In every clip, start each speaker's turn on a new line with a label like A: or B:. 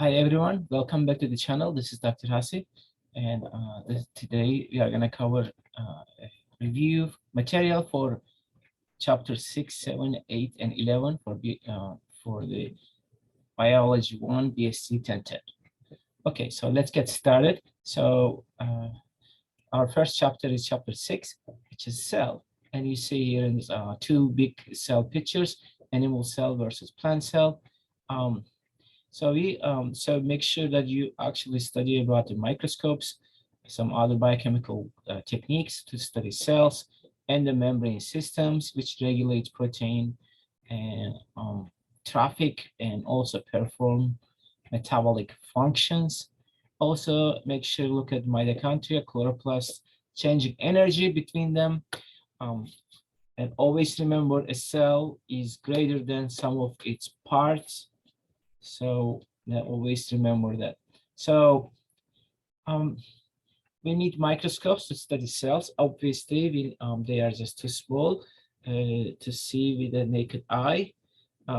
A: Hi everyone, welcome back to the channel. This is Dr. Hasi, and today we are going to cover a review material for chapter 6, 7, 8, and 11 for the Biology 1 BSc 1010. Okay, so let's get started. So our first chapter is chapter 6, which is cell. And you see here in two big cell pictures, animal cell versus plant cell. Um, so make sure that you actually study about the microscopes, some other biochemical techniques to study cells and the membrane systems, which regulate protein and traffic and also perform metabolic functions. Also, make sure to look at mitochondria, chloroplast, changing energy between them. Um, and always remember a cell is greater than some of its parts, so always remember that. So um, we need microscopes to study cells. Obviously, they are just too small to see with the naked eye.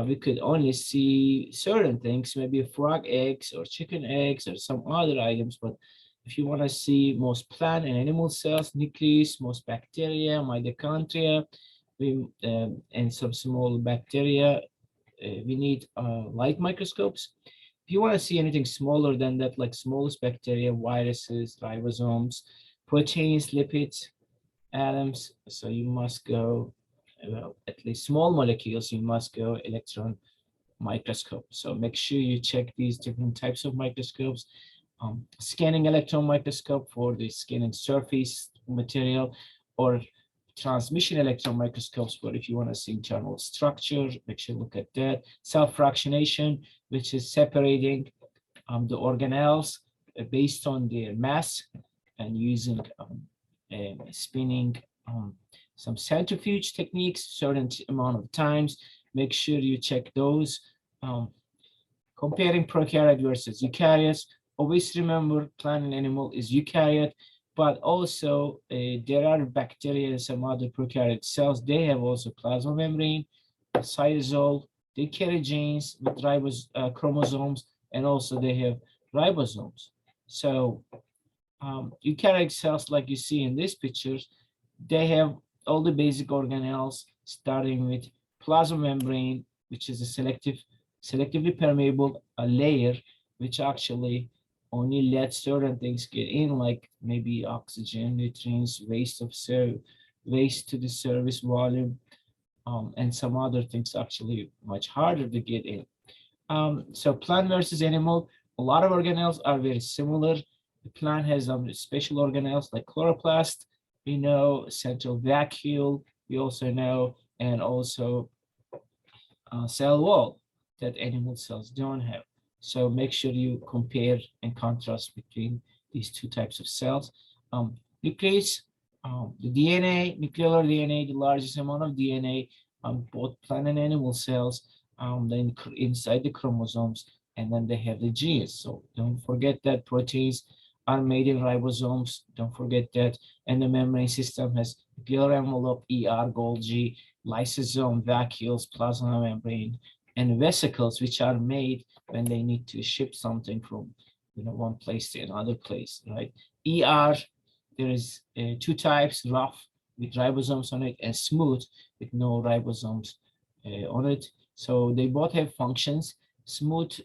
A: We could only see certain things, maybe frog eggs or chicken eggs or some other items. But if you want to see most plant and animal cells, nucleus, most bacteria, mitochondria, and some small bacteria, we need light microscopes. If you want to see anything smaller than that, like smallest bacteria, viruses, ribosomes, proteins, lipids, atoms, so you must go, well, at least small molecules, you must go electron microscope. So make sure you check these different types of microscopes. Scanning electron microscope for the scanning surface material, or transmission electron microscopes, but if you want to see internal structure, make sure you look at that. Cell fractionation, which is separating the organelles based on their mass and using spinning some centrifuge techniques, certain amount of times. Make sure you check those. Um, Comparing prokaryote versus eukaryotes, always remember plant and animal is eukaryote, but also there are bacteria and some other prokaryote cells. They have also plasma membrane, cytosol, they carry genes with chromosomes, and also they have ribosomes. So eukaryotic cells, like you see in these pictures, they have all the basic organelles, starting with plasma membrane, which is a selectively permeable layer, which actually only lets certain things get in, like maybe oxygen, nutrients, waste to the surface volume, and some other things actually much harder to get in. So plant versus animal, a lot of organelles are very similar. The plant has special organelles like chloroplast, we know, central vacuole, we also know, and also cell wall that animal cells don't have. So make sure you compare and contrast between these two types of cells. Nucleus, the DNA, nuclear DNA, the largest amount of DNA on both plant and animal cells, then inside the chromosomes, and then they have the genes. So don't forget that proteins are made in ribosomes. Don't forget that. And the membrane system has nuclear envelope, Golgi, lysosome, vacuoles, plasma membrane, and vesicles, which are made when they need to ship something from one place to another place, right? There is two types: rough with ribosomes on it, and smooth with no ribosomes on it. So they both have functions. Smooth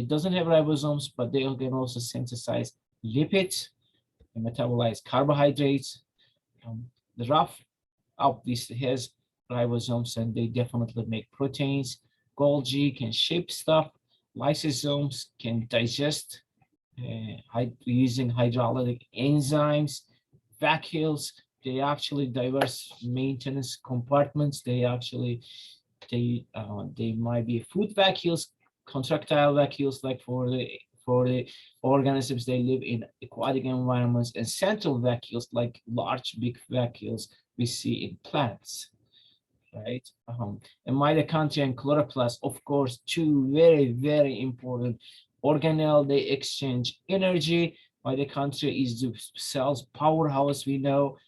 A: doesn't have ribosomes, but they can also synthesize lipids and metabolize carbohydrates. The rough obviously has ribosomes, and they definitely make proteins. Golgi can shape stuff. Lysosomes can digest using hydrolytic enzymes. Vacuoles, they actually diverse maintenance compartments. They might be food vacuoles, contractile vacuoles, like for the organisms they live in aquatic environments, and central vacuoles, like large big vacuoles we see in plants, right? And mitochondria and chloroplast, of course, two very, very important organelle. They exchange energy. Mitochondria is the cell's powerhouse, we know,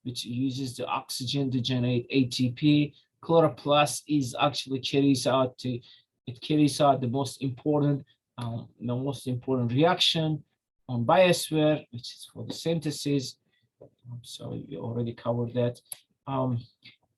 A: which uses the oxygen to generate ATP. Chloroplast is actually carries out the most important the most important reaction on biosphere, which is for the synthesis. So we already covered that.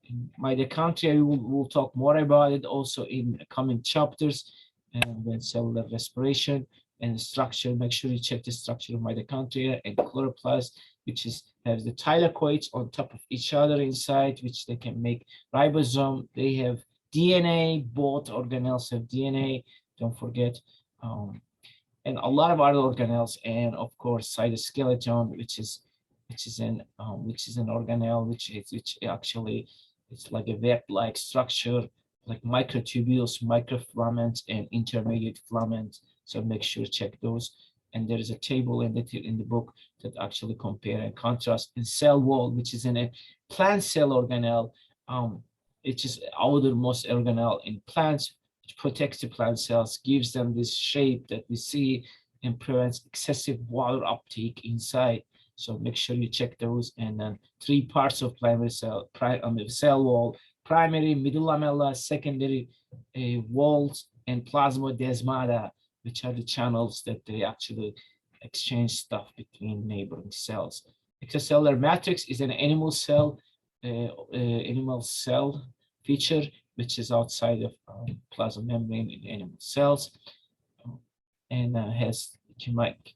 A: In mitochondria, we'll talk more about it also in coming chapters, and then cellular respiration and structure. Make sure you check the structure of mitochondria and chloroplast, which has the thylakoids on top of each other inside, which they can make ribosome. They have DNA. Both organelles have DNA. Don't forget. And a lot of other organelles, and of course cytoskeleton, which is an organelle which actually it's like a web-like structure, like microtubules, microfilaments, and intermediate filaments. So make sure check those. And there is a table in the book that actually compare and contrast. In cell wall, which is in a plant cell organelle, which is outermost organelle in plants, which protects the plant cells, gives them this shape that we see, and prevents excessive water uptake inside. So make sure you check those. And then 3 parts of primary cell, cell wall: primary, middle lamella, secondary walls, and plasmodesmata, which are the channels that they actually exchange stuff between neighboring cells. Extracellular matrix is an animal cell feature, which is outside of plasma membrane in animal cells, and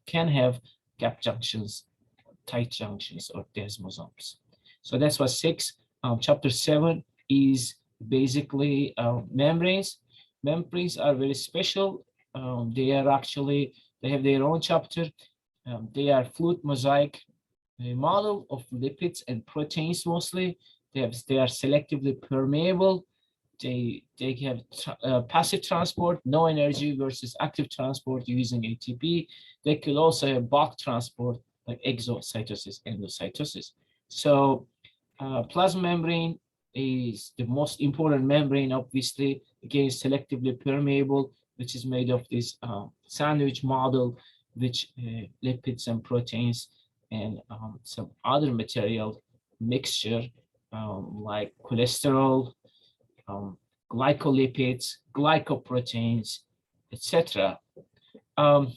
A: can have gap junctions, tight junctions, or desmosomes. So that's what 6. Chapter 7 is basically membranes. Membranes are very special. They have their own chapter. They are fluid mosaic, a model of lipids and proteins mostly. They are selectively permeable. They have passive transport, no energy, versus active transport using ATP. They could also have bulk transport, like exocytosis, endocytosis. So plasma membrane is the most important membrane, obviously. Again, selectively permeable, which is made of this sandwich model, which lipids and proteins and some other material mixture, like cholesterol, glycolipids, glycoproteins, etc. And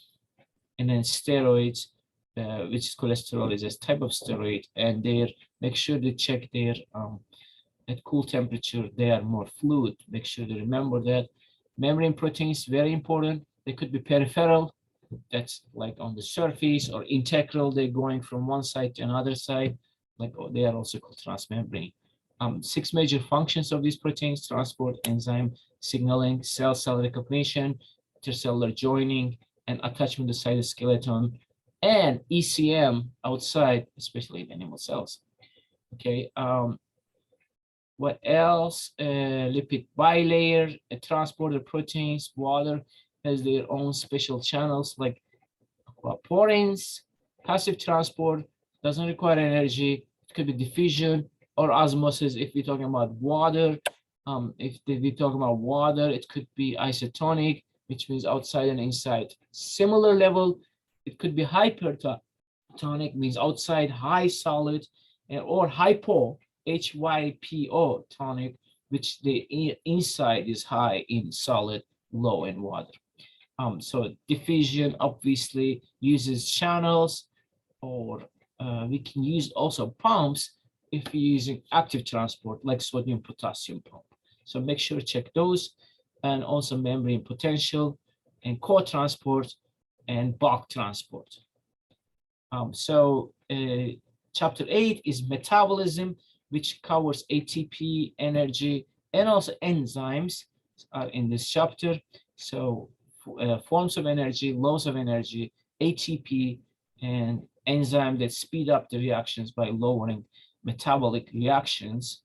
A: then steroids, which is cholesterol, is a type of steroid, and make sure to check their at cool temperature, they are more fluid. Make sure to remember that. Membrane proteins, very important. They could be peripheral, that's like on the surface, or integral, they're going from one side to another side, like they are also called transmembrane. 6 major functions of these proteins: transport, enzyme signaling, cell-cell recognition, intercellular joining, and attachment to cytoskeleton, and ECM outside, especially in animal cells. Okay, what else? Lipid bilayer, transporter proteins. Water has their own special channels, like aquaporins. Passive transport doesn't require energy. It could be diffusion or osmosis if we're talking about water. If we're talking about water, it could be isotonic, which means outside and inside. Similar level, it could be hypertonic, means outside high solid, or hypo, HYPO tonic, which the inside is high in solid, low in water. So diffusion obviously uses channels, or we can use also pumps if we're using active transport, like sodium potassium pump. So make sure to check those, and also membrane potential, and co-transport, and bulk transport. Chapter 8 is metabolism, which covers ATP, energy, and also enzymes are in this chapter. So forms of energy, loss of energy, ATP, and enzyme that speed up the reactions by lowering metabolic reactions.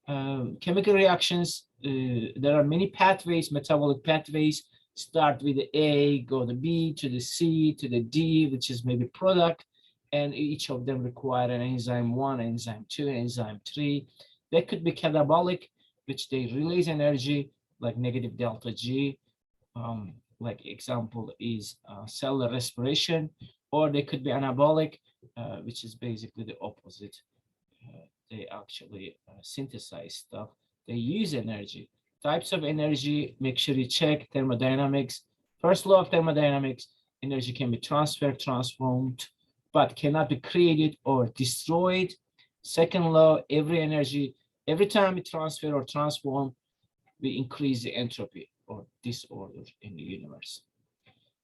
A: Chemical reactions, there are many pathways, metabolic pathways. Start with the A, go to B, to the C, to the D, which is maybe product, and each of them require an enzyme 1, enzyme 2, enzyme 3. They could be catabolic, which they release energy, like negative delta G, like example is cellular respiration, or they could be anabolic, which is basically the opposite. They actually synthesize stuff. They use energy, Types of energy, make sure you check thermodynamics. First law of thermodynamics, energy can be transferred, transformed, but cannot be created or destroyed. Second law, every time we transfer or transform, we increase the entropy or disorder in the universe.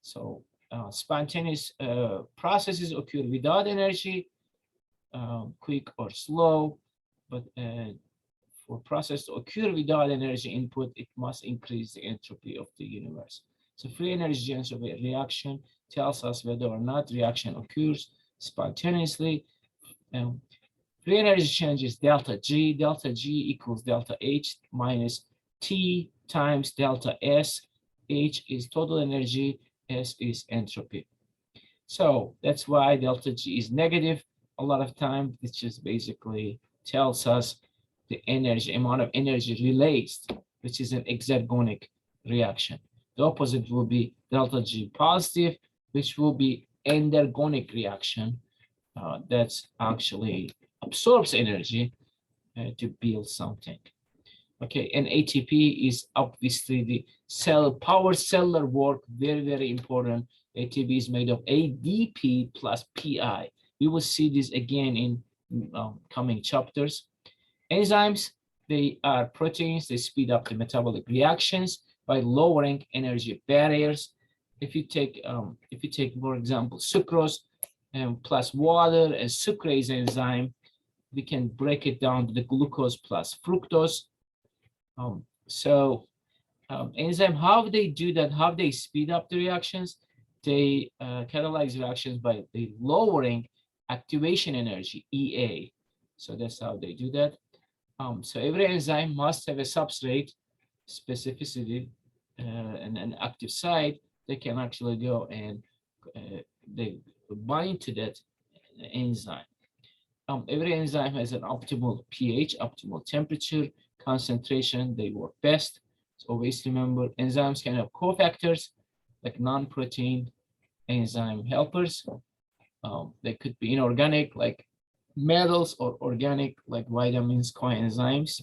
A: So spontaneous processes occur without energy, quick or slow, but for process to occur without energy input, it must increase the entropy of the universe. So free energy change of a reaction tells us whether or not reaction occurs spontaneously. Free energy change is delta G. Delta G equals delta H minus T times delta S. H is total energy, S is entropy. So that's why delta G is negative. A lot of time, it just basically tells us the energy, amount of energy released, which is an exergonic reaction. The opposite will be delta G positive, which will be endergonic reaction. That's actually absorbs energy to build something. Okay, and ATP is obviously the cell power cellular work, very, very important. ATP is made of ADP plus PI. We will see this again in coming chapters. Enzymes, they are proteins. They speed up the metabolic reactions by lowering energy barriers. If you take, for example, sucrose plus water and sucrase enzyme, we can break it down to the glucose plus fructose. Enzyme, how they do that, how they speed up the reactions, they catalyze reactions by the lowering activation energy, EA. So that's how they do that. So every enzyme must have a substrate specificity and an active site. They can actually go and they bind to that enzyme. Every enzyme has an optimal pH, optimal temperature, concentration. They work best. So always remember, enzymes can have cofactors like non-protein enzyme helpers. They could be inorganic like metals or organic like vitamins, coenzymes.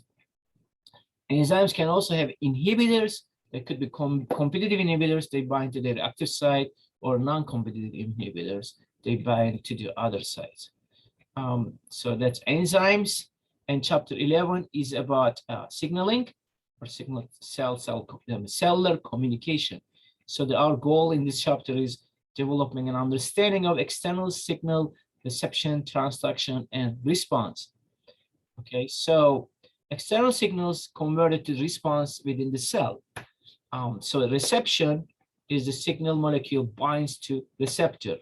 A: Enzymes can also have inhibitors. They could be competitive inhibitors. They bind to their active site, or non-competitive inhibitors. They bind to the other sites. So that's enzymes. And chapter 11 is about signaling or cellular communication. So our goal in this chapter is developing an understanding of external signal reception, transduction, and response. Okay, so external signals converted to response within the cell. So reception is the signal molecule binds to receptor.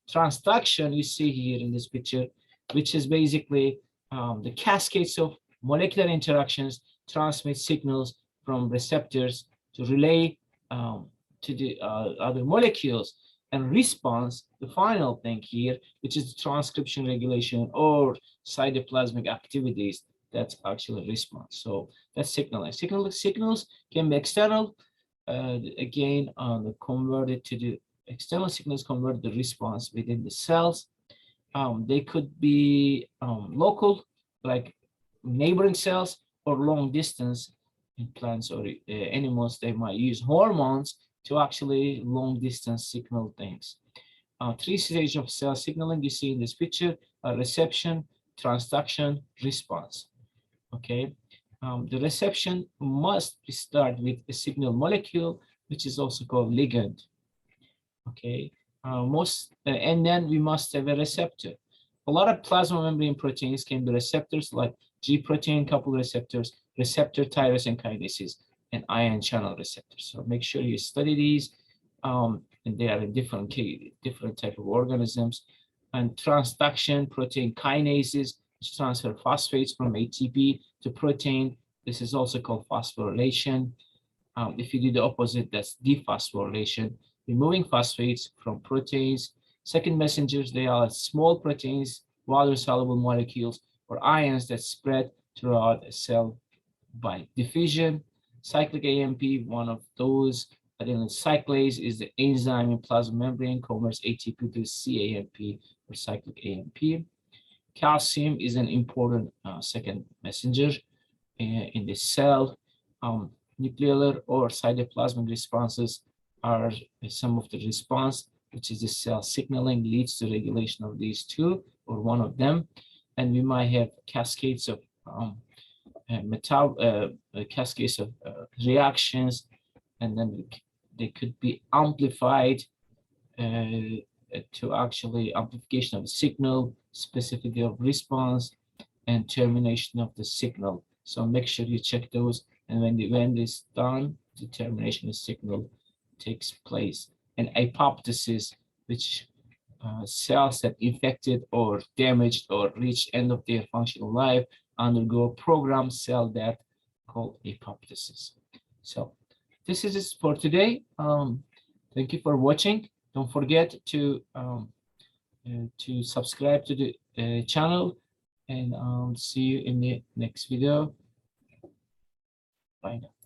A: Transduction, you see here in this picture, which is basically the cascades of molecular interactions transmit signals from receptors to relay to the other molecules. And response, the final thing here, which is transcription regulation or cytoplasmic activities, that's actually response. So that's signaling. Signals can be external, again, converted to the external signals convert the response within the cells. They could be local, like neighboring cells, or long distance in plants or animals. They might use hormones to actually long distance signal things. Three stages of cell signaling you see in this picture are reception, transduction, response. Okay, the reception must start with a signal molecule, which is also called ligand. Okay, and then we must have a receptor. A lot of plasma membrane proteins can be receptors, like G protein coupled receptors, receptor tyrosine kinases, and ion channel receptors. So make sure you study these, and they are in different type of organisms. And transduction protein kinases, which transfer phosphates from ATP to protein. This is also called phosphorylation. If you do the opposite, that's dephosphorylation, removing phosphates from proteins. Second messengers, they are small proteins, water-soluble molecules, or ions that spread throughout a cell by diffusion. Cyclic AMP, one of those. Adenyl cyclase is the enzyme in plasma membrane, converts ATP to cAMP or cyclic AMP. Calcium is an important second messenger in the cell. nuclear or cytoplasmic responses are some of the response, which is the cell signaling leads to regulation of these two or one of them. And we might have cascades of cascades of reactions, and then they could be amplified to actually amplification of the signal, specificity of response, and termination of the signal. So make sure you check those, and when it's done, the termination of the signal takes place. And apoptosis, which cells that infected or damaged or reached end of their functional life undergo programmed cell death called apoptosis. So this is it for today. Thank you for watching. Don't forget to subscribe to the channel, and see you in the next video. Bye now.